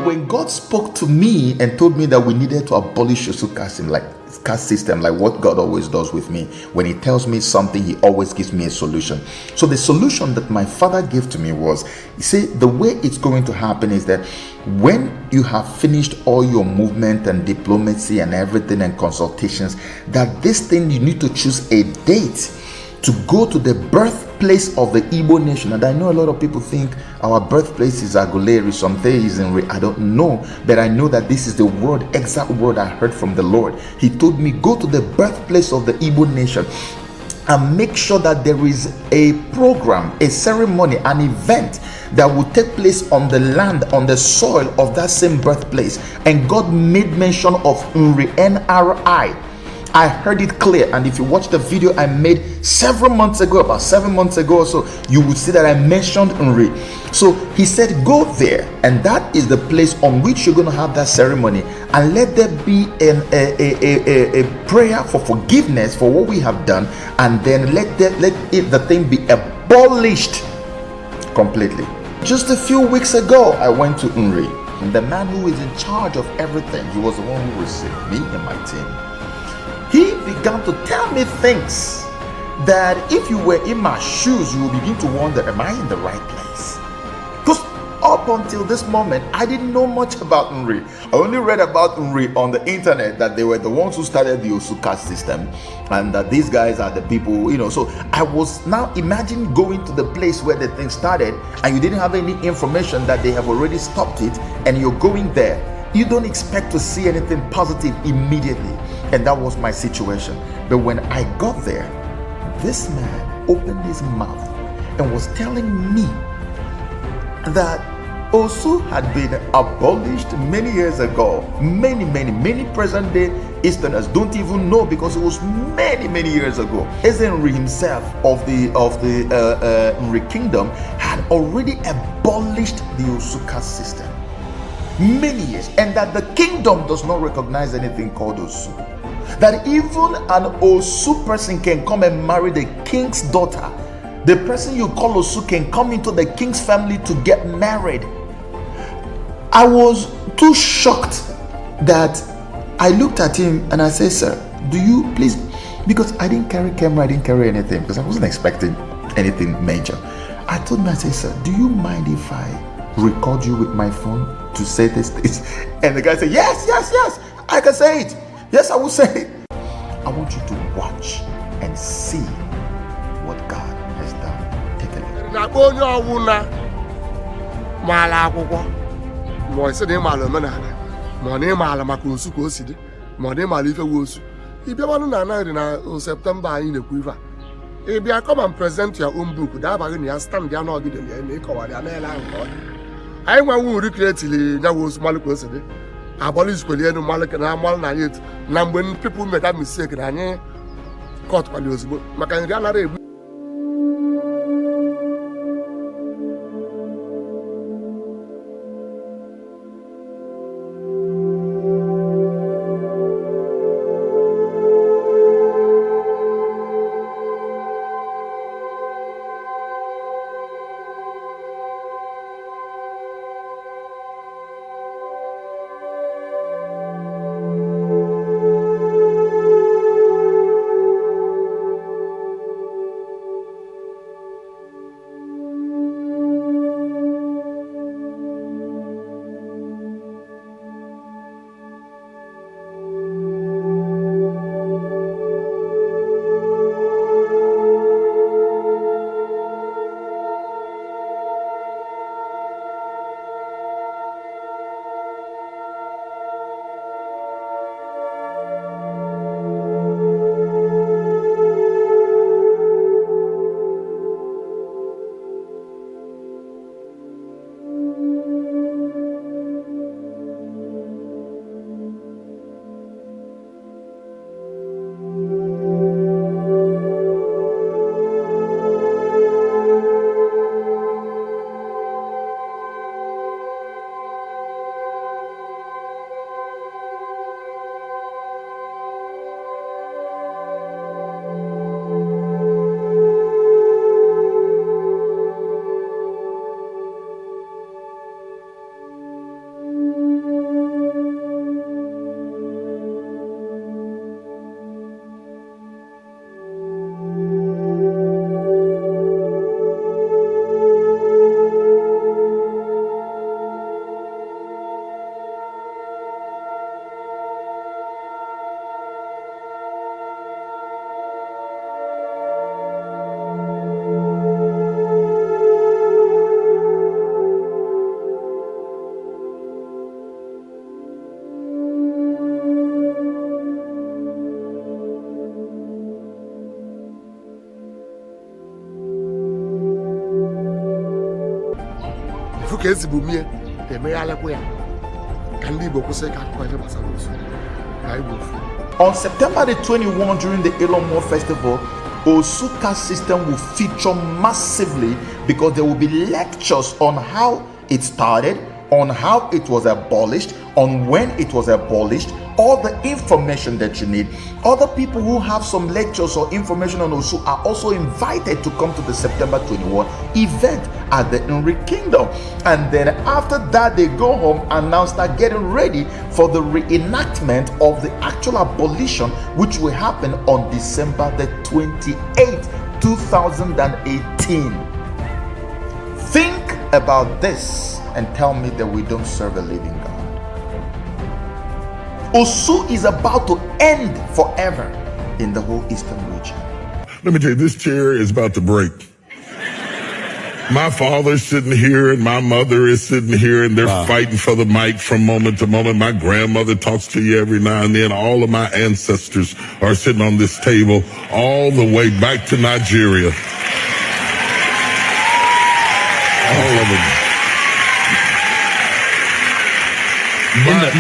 when God spoke to me and told me that we needed to abolish Osu caste system, like what God always does with me, when He tells me something, He always gives me a solution. So the solution that my father gave to me was, he said, the way it's going to happen is that when you have finished all your movement and diplomacy and everything and consultations, that this thing, you need to choose a date to go to the birthplace of the Igbo nation. And I know a lot of people think our birthplace is Aguleri, some days in I don't know, but I know that this is the exact word I heard from the Lord. He told me, go to the birthplace of the Igbo nation and make sure that there is a program, a ceremony, an event that will take place on the land, on the soil of that same birthplace. And God made mention of Nri, Nri. I heard it clear, and if you watch the video I made several months ago, about 7 months ago or so, you would see that I mentioned Nri. So he said, go there, and that is the place on which you're going to have that ceremony, and let there be a prayer for forgiveness for what we have done, and then let the thing be abolished completely. Just a few weeks ago, I went to Nri. The man who is in charge of everything, he was the one who received me and my team. He began to tell me things that if you were in my shoes, you would begin to wonder, am I in the right place? Because up until this moment, I didn't know much about Nri. I only read about Nri on the internet, that they were the ones who started the Osu caste system, and that these guys are the people, So I was now, imagine going to the place where the thing started, and you didn't have any information that they have already stopped it, and you're going there. You don't expect to see anything positive immediately. And that was my situation. But when I got there, this man opened his mouth and was telling me that Osu had been abolished many years ago. Many present day Easterners don't even know, because it was many years ago. Ezenri himself of the Nri kingdom had already abolished the Osu caste system many years, and that the kingdom does not recognize anything called Osu. That even an Osu person can come and marry the king's daughter. The person you call Osu can come into the king's family to get married. I was too shocked that I looked at him and I said, sir, do you please, because I didn't carry camera, I didn't carry anything, because I wasn't expecting anything major. I told him, I said, sir, do you mind if I record you with my phone to say this? And the guy said, yes, I can say it. Yes, I will say it. I want you to watch and see what God has done. Take a look. If you come and present your own book, that stand there now. I want to recreate that was Maluk. Abolish Korean Malak and Amal Nayet. Now, when people made that mistake, and caught by those Macan. ka esibu mie emeghalekwa ya ka ndị Igbo kwụsị ka akụkọ ihe gbasara osu ka Igbo fu. On September the 21, during the Elomo Festival, Osu Caste system will feature massively because there will be lectures on how it started, on how it was abolished, on when it was abolished, all the information that you need. Other people who have some lectures or information on Osu are also invited to come to the September 21 event at the Nri Kingdom. And then after that, they go home and now start getting ready for the reenactment of the actual abolition, which will happen on December the 28th, 2018. Think about this and tell me that we don't serve a living God. Osu is about to end forever in the whole eastern region. Let me tell you, this chair is about to break. My father's sitting here and my mother is sitting here and they're fighting for the mic from moment to moment. My grandmother talks to you every now and then. All of my ancestors are sitting on this table all the way back to Nigeria. All of them.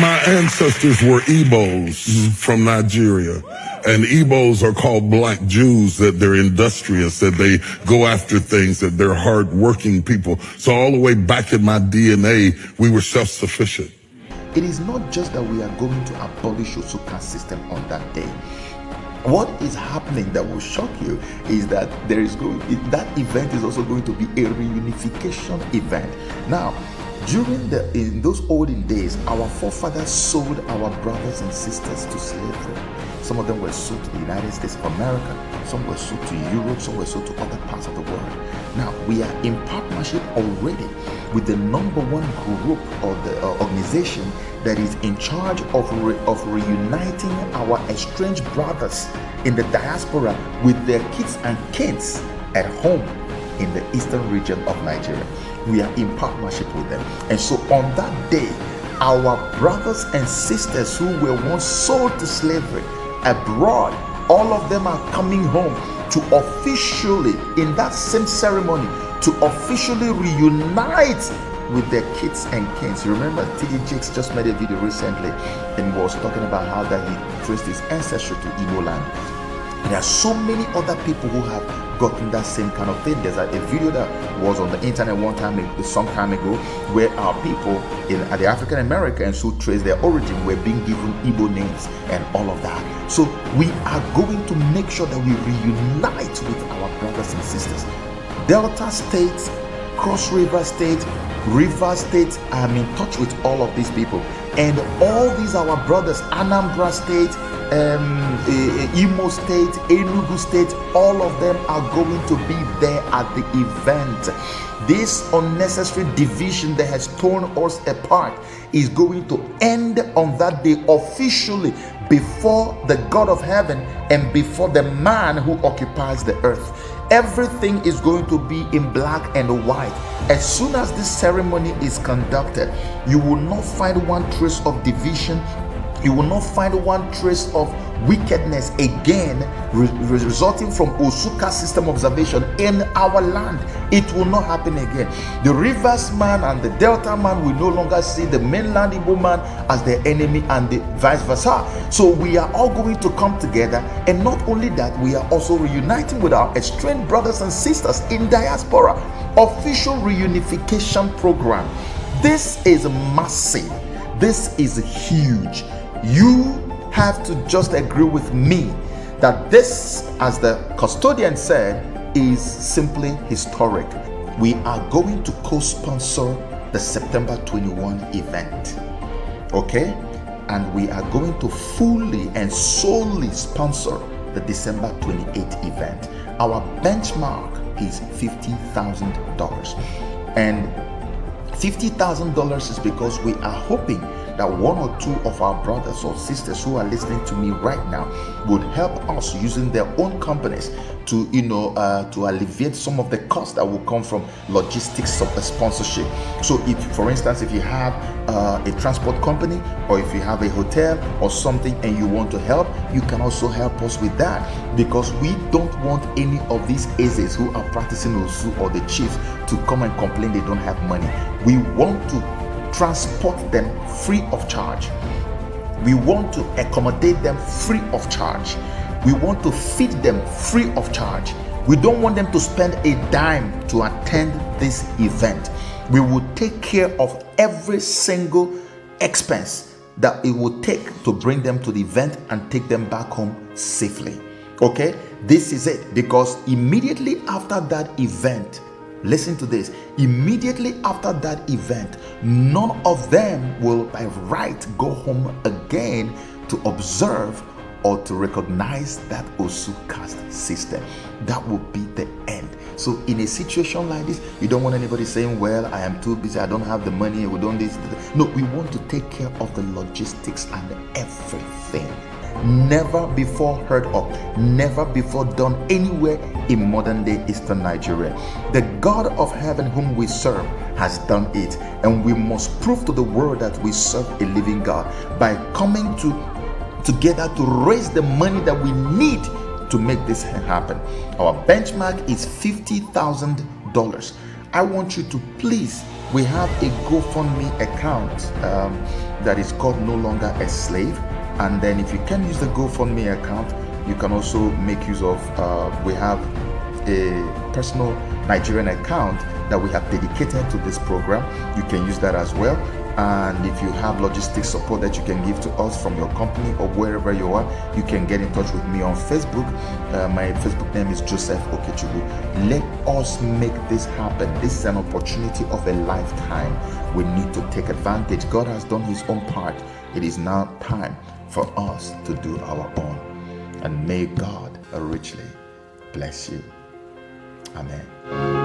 My ancestors were Igbos from Nigeria. And Igbos are called black Jews, that they're industrious, that they go after things, that they're hard-working people. So all the way back in my DNA, we were self-sufficient. It is not just that we are going to abolish Osu Caste system on that day. What is happening that will shock you is that that event is also going to be a reunification event. Now, in those olden days, our forefathers sold our brothers and sisters to slavery. Some of them were sold to the United States of America, some were sold to Europe, some were sold to other parts of the world. Now, we are in partnership already with the #1 group or the organization that is in charge of reuniting our estranged brothers in the diaspora with their kids and kids at home in the eastern region of Nigeria. We are in partnership with them. And so on that day, our brothers and sisters who were once sold to slavery abroad, all of them are coming home to officially, in that same ceremony, to officially reunite with their kids and kids. Remember, T.D. Jakes just made a video recently and was talking about how that he traced his ancestry to Igbo land. There are so many other people who have gotten that same kind of thing. There's a video that was on the internet some time ago, where our people the African Americans who trace their origin were being given Igbo names and all of that. So we are going to make sure that we reunite with our brothers and sisters. Delta State, Cross River State, River State, I'm in touch with all of these people. And all these our brothers, Anambra State, Imo State, Enugu State, all of them are going to be there at the event. This unnecessary division that has torn us apart is going to end on that day officially, before the God of heaven and before the man who occupies the earth. Everything is going to be in black and white. As soon as this ceremony is conducted, you will not find one trace of division. You will not find one trace of wickedness again resulting from Osu Caste system observation in our land. It will not happen again. The Rivers man and the Delta man will no longer see the mainland Igbo man as their enemy, and the vice versa. So we are all going to come together, and not only that, we are also reuniting with our estranged brothers and sisters in diaspora. Official reunification program. This is massive. This is huge. You have to just agree with me that this, as the custodian said, is simply historic. We are going to co-sponsor the September 21 event, okay? And we are going to fully and solely sponsor the December 28th event. Our benchmark is $50,000, and $50,000 is because we are hoping that one or two of our brothers or sisters who are listening to me right now would help us using their own companies to to alleviate some of the costs that will come from logistics of a sponsorship. So if, for instance, if you have a transport company, or if you have a hotel or something and you want to help, you can also help us with that, because we don't want any of these Ezes who are practicing Osu or the chiefs to come and complain they don't have money. We want to transport them free of charge. We want to accommodate them free of charge. We want to feed them free of charge. We don't want them to spend a dime to attend this event. We will take care of every single expense that it will take to bring them to the event and take them back home safely. Okay, this is it, because immediately after that event, listen to this, immediately after that event, none of them will by right go home again to observe or to recognize that Osu caste system. That will be the end. So in a situation like this, you don't want anybody saying, well, I am too busy, I don't have the money, we don't this. No, we want to take care of the logistics and everything. Never before heard of, never before done anywhere in modern day Eastern Nigeria. The God of heaven whom we serve has done it, and we must prove to the world that we serve a living God by coming together to raise the money that we need to make this happen. Our benchmark is $50,000. I want you to please, we have a GoFundMe account that is called No Longer a Slave. And then if you can use the GoFundMe account, you can also make use of, we have a personal Nigerian account that we have dedicated to this program. You can use that as well. And if you have logistics support that you can give to us from your company or wherever you are, you can get in touch with me on Facebook. My Facebook name is Joseph Okechukwu. Let us make this happen. This is an opportunity of a lifetime. We need to take advantage. God has done his own part. It is now time for us to do our own. And may God richly bless you. Amen.